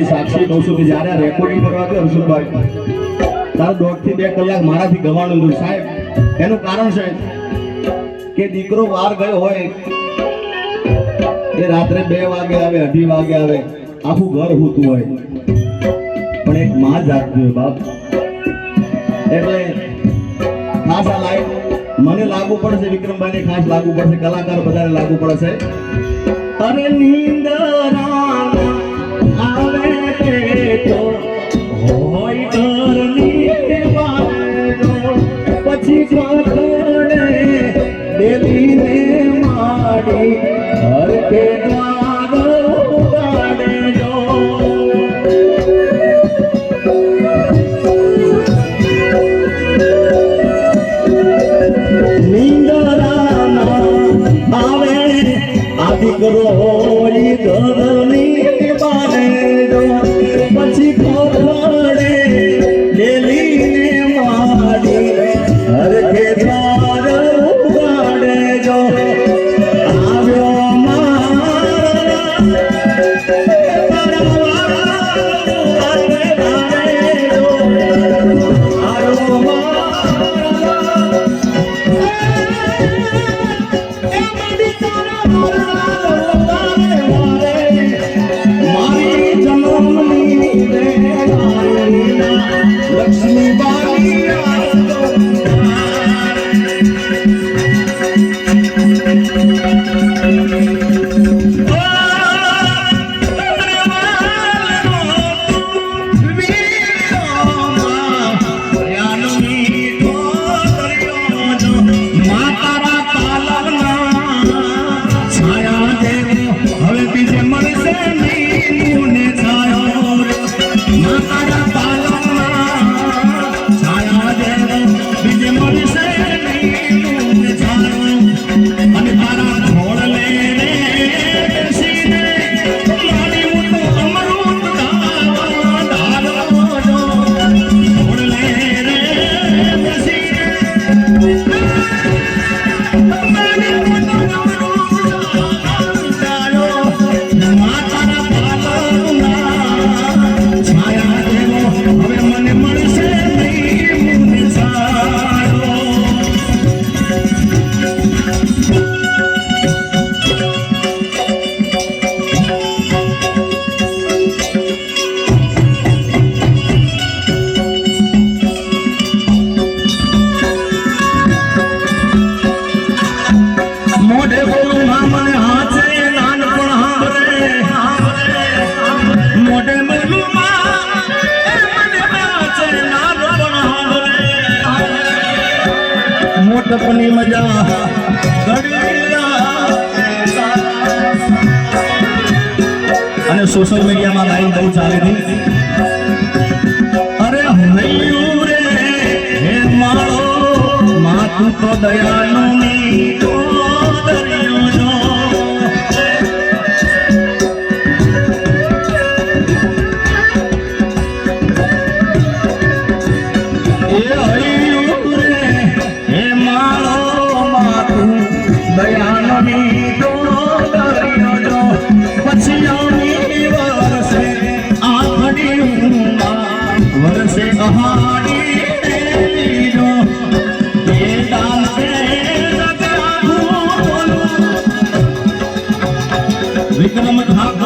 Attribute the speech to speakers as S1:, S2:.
S1: સાક્ષી કહું છું કે જ્યારે રેકોર્ડિંગ કરવા ગયો હર્ષુભાઈ તારે 1.5 થી 2 કલાક મારાથી ગવાનું હતું સાહેબ. એનું કારણ છે કે દીકરો બહાર ગયો હોય એ રાત્રે 2 વાગે આવે 2:30 વાગે આવે આખું ઘર હૂતું હોય પણ એક માં જાગતી હોય બાપ. એટલે ખાસ આ લાઈન મને લાગુ પડશે, વિક્રમભાઈને ખાસ લાગુ પડશે, કલાકાર બધાને લાગુ પડશે. અરે નીંદરા આવે તો હોય ઘરની બાજો પછી પકડે દેવીને માડી ઘર કે દ્વાર ઉગાડે જો. નીંદરાના આવે આ દીકરો હોય ઘરની પછી ખોખડે લેલીને માડી હર કે દ્વાર ઉગાડે જો. આવ્યો મારા ગજબની મજા અને સોશિયલ મીડિયામાં લાઈન બહુ ચાલે છે. અરે હૈયું રે હે મારો માથું તો દયાનું મીઠો દરિયોનો. એ હૈયું રે હે મારો માથું દયાનું મીઠો દરિયોનો. પછી વર્ષે કહાની વિક્રમ ઠાકોર